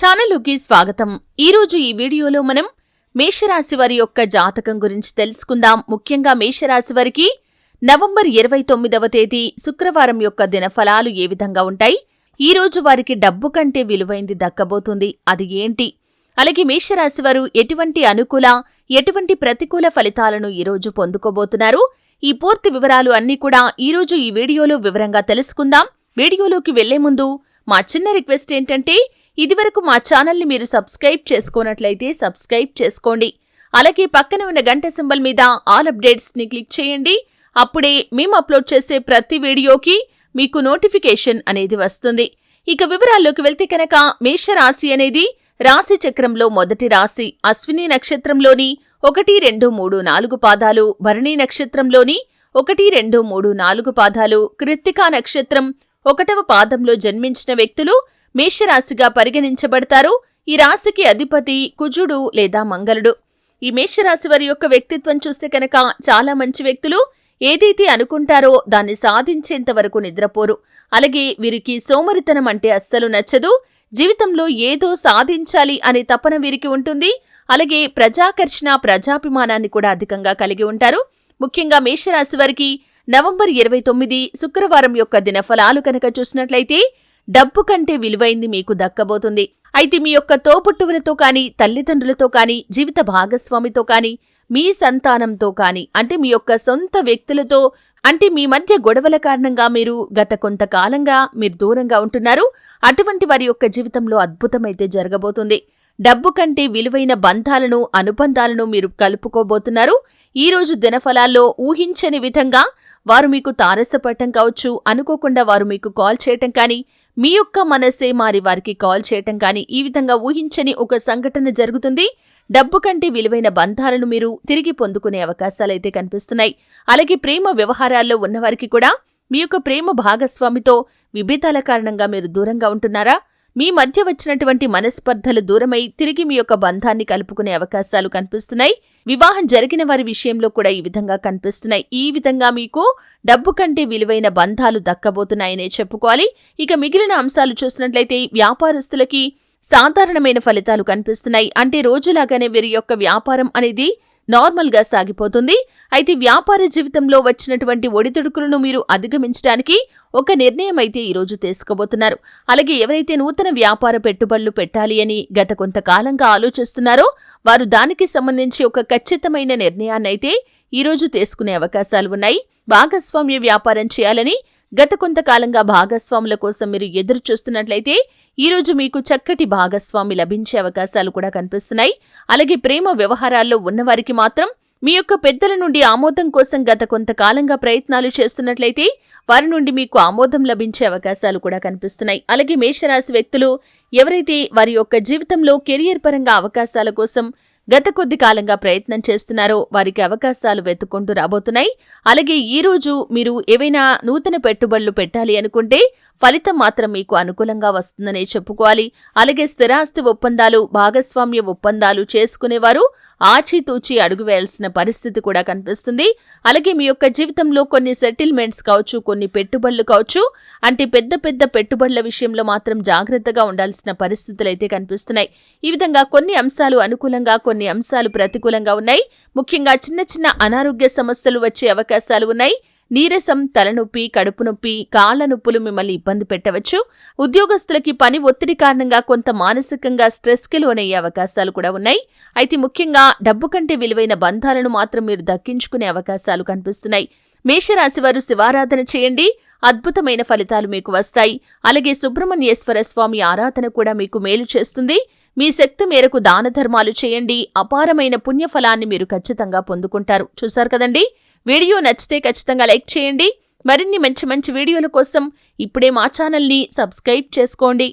ఛానలుకి స్వాగతం. ఈరోజు ఈ వీడియోలో మనం మేషరాశి వారి యొక్క జాతకం గురించి తెలుసుకుందాం. ముఖ్యంగా మేషరాశి వారికి నవంబర్ 29వ తేదీ శుక్రవారం యొక్క దినఫలాలు ఏ విధంగా ఉంటాయి, ఈ రోజు వారికి డబ్బు కంటే విలువైంది దక్కబోతుంది, అది ఏంటి, అలాగే మేషరాశి వారు ఎటువంటి అనుకూల ఎటువంటి ప్రతికూల ఫలితాలను ఈరోజు పొందుకోబోతున్నారు, ఈ పూర్తి వివరాలు అన్నీ కూడా ఈరోజు ఈ వీడియోలో వివరంగా తెలుసుకుందాం. వీడియోలోకి వెళ్లే ముందు మా చిన్న రిక్వెస్ట్ ఏంటంటే, ఇదివరకు మా ఛానల్ని మీరు సబ్స్క్రైబ్ చేసుకోనట్లయితే సబ్స్క్రైబ్ చేసుకోండి. అలాగే పక్కన ఉన్న గంట సింబల్ మీద ఆల్ అప్డేట్స్ని క్లిక్ చేయండి. అప్పుడే మేము అప్లోడ్ చేసే ప్రతి వీడియోకి మీకు నోటిఫికేషన్ అనేది వస్తుంది. ఇక వివరాల్లోకి వెళ్తే కనుక, మేషరాశి అనేది రాశి చక్రంలో మొదటి రాశి. అశ్విని నక్షత్రంలోని 1, 2, 3, 4 పాదాలు, భరణి నక్షత్రంలోని 1, 2, 3, 4 పాదాలు, కృత్తికా నక్షత్రం 1వ పాదంలో జన్మించిన వ్యక్తులు మేషరాశిగా పరిగణించబడతారు. ఈ రాశికి అధిపతి కుజుడు లేదా మంగళుడు. ఈ మేషరాశి వారి యొక్క వ్యక్తిత్వం చూస్తే కనుక చాలా మంచి వ్యక్తులు. ఏదైతే అనుకుంటారో దాన్ని సాధించేంత వరకు నిద్రపోరు. అలాగే వీరికి సోమరితనం అంటే అస్సలు నచ్చదు. జీవితంలో ఏదో సాధించాలి అనే తపన వీరికి ఉంటుంది. అలాగే ప్రజాకర్షణ ప్రజాభిమానాన్ని కూడా అధికంగా కలిగి ఉంటారు. ముఖ్యంగా మేషరాశి వారికి నవంబర్ 29 శుక్రవారం యొక్క దినఫలాలు కనుక చూసినట్లయితే, డబ్బు కంటే విలువైంది మీకు దక్కబోతుంది. అయితే మీ యొక్క తోబుట్టువులతో కానీ, తల్లిదండ్రులతో కానీ, జీవిత భాగస్వామితో కానీ, మీ సంతానంతో కానీ, అంటే మీ యొక్క సొంత వ్యక్తులతో, అంటే మీ మధ్య గొడవల కారణంగా మీరు గత కొంతకాలంగా మీరు దూరంగా ఉంటున్నారు. అటువంటి వారి యొక్క జీవితంలో అద్భుతమైతే జరగబోతుంది. డబ్బు కంటే విలువైన బంధాలను, అనుబంధాలను మీరు కలుపుకోబోతున్నారు. ఈ రోజు దినఫలాల్లో ఊహించని విధంగా వారు మీకు తారసపడటం కావచ్చు, అనుకోకుండా వారు మీకు కాల్ చేయటం కానీ, మీ యొక్క మనసే మారి వారికి కాల్ చేయటం కానీ, ఈ విధంగా ఊహించని ఒక సంఘటన జరుగుతుంది. డబ్బు కంటే విలువైన బంధాలను మీరు తిరిగి పొందుకునే అవకాశాలైతే కనిపిస్తున్నాయి. అలాగే ప్రేమ వ్యవహారాల్లో ఉన్నవారికి కూడా మీ యొక్క ప్రేమ భాగస్వామితో విభేదాల కారణంగా మీరు దూరంగా ఉంటున్నారా? మీ మధ్య వచ్చినటువంటి మనస్పర్ధలు దూరమై తిరిగి మీ యొక్క బంధాన్ని కలుపుకునే అవకాశాలు కనిపిస్తున్నాయి. వివాహం జరిగిన వారి విషయంలో కూడా ఈ విధంగా కనిపిస్తున్నాయి. ఈ విధంగా మీకు డబ్బు కంటే విలువైన బంధాలు దక్కబోతున్నాయనే చెప్పుకోవాలి. ఇక మిగిలిన అంశాలు చూసినట్లయితే, వ్యాపారస్తులకి సాధారణమైన ఫలితాలు కనిపిస్తున్నాయి. అంటే రోజులాగానే వీరి యొక్క వ్యాపారం అనేది నార్మల్ గా సాగిపోతుంది. అయితే వ్యాపార జీవితంలో వచ్చినటువంటి ఒడిదుడుకులను మీరు అధిగమించడానికి ఒక నిర్ణయం అయితే ఈరోజు తీసుకోబోతున్నారు. అలాగే ఎవరైతే నూతన వ్యాపార పెట్టుబడులు పెట్టాలి అని గత కొంతకాలంగా ఆలోచిస్తున్నారో వారు దానికి సంబంధించి ఒక ఖచ్చితమైన నిర్ణయాన్ని అయితే ఈరోజు తీసుకునే అవకాశాలు ఉన్నాయి. భాగస్వామ్య వ్యాపారం చేయాలని గత కొంతకాలంగా భాగస్వాముల కోసం మీరు ఎదురు చూస్తున్నట్లయితే ఈరోజు మీకు చక్కటి భాగస్వామి లభించే అవకాశాలు కూడా కనిపిస్తున్నాయి. అలాగే ప్రేమ వ్యవహారాల్లో ఉన్నవారికి మాత్రం మీ యొక్క పెద్దల నుండి ఆమోదం కోసం గత కొంతకాలంగా ప్రయత్నాలు చేస్తున్నట్లయితే వారి నుండి మీకు ఆమోదం లభించే అవకాశాలు కూడా కనిపిస్తున్నాయి. అలాగే మేషరాశి వ్యక్తులు ఎవరైతే వారి యొక్క జీవితంలో కెరియర్ పరంగా అవకాశాల కోసం గత కొద్ది కాలంగా ప్రయత్నం చేస్తున్నారో వారికి అవకాశాలు వెతుక్కుంటూ రాబోతున్నాయి. అలాగే ఈ రోజు మీరు ఏవైనా నూతన పెట్టుబడులు పెట్టాలి అనుకుంటే ఫలితం మాత్రం మీకు అనుకూలంగా వస్తుందనే చెప్పుకోవాలి. అలాగే స్థిరాస్తి ఒప్పందాలు, భాగస్వామ్య ఒప్పందాలు చేసుకునేవారు ఆచితూచి అడుగు వేయాల్సిన పరిస్థితి కూడా కనిపిస్తుంది. అలాగే మీ యొక్క జీవితంలో కొన్ని సెటిల్మెంట్స్ కావచ్చు, కొన్ని పెట్టుబడులు కావచ్చు, అంటే పెద్ద పెద్ద పెట్టుబడుల విషయంలో మాత్రం జాగ్రత్తగా ఉండాల్సిన పరిస్థితులు అయితే కనిపిస్తున్నాయి. ఈ విధంగా కొన్ని అంశాలు అనుకూలంగా, కొన్ని అంశాలు ప్రతికూలంగా ఉన్నాయి. ముఖ్యంగా చిన్న చిన్న అనారోగ్య సమస్యలు వచ్చే అవకాశాలు ఉన్నాయి. నీరసం, తలనొప్పి, కడుపు నొప్పి, కాళ్ల నొప్పులు మిమ్మల్ని ఇబ్బంది పెట్టవచ్చు. ఉద్యోగస్తులకి పని ఒత్తిడి కారణంగా కొంత మానసికంగా స్ట్రెస్కి లోనయ్యే అవకాశాలు కూడా ఉన్నాయి. అయితే ముఖ్యంగా డబ్బు కంటే విలువైన బంధాలను మాత్రం మీరు దక్కించుకునే అవకాశాలు కనిపిస్తున్నాయి. మేషరాశి వారు శివారాధన చేయండి, అద్భుతమైన ఫలితాలు మీకు వస్తాయి. అలాగే సుబ్రహ్మణ్యేశ్వర స్వామి ఆరాధన కూడా మీకు మేలు చేస్తుంది. మీ శక్తి మేరకు దాన ధర్మాలు చేయండి, అపారమైన పుణ్యఫలాన్ని మీరు ఖచ్చితంగా పొందుకుంటారు. చూశారు కదండి, వీడియో నచ్చితే ఖచ్చితంగా లైక్ చేయండి. మరిన్ని మంచి మంచి వీడియోల కోసం ఇప్పుడే మా ఛానల్ని సబ్స్క్రైబ్ చేసుకోండి.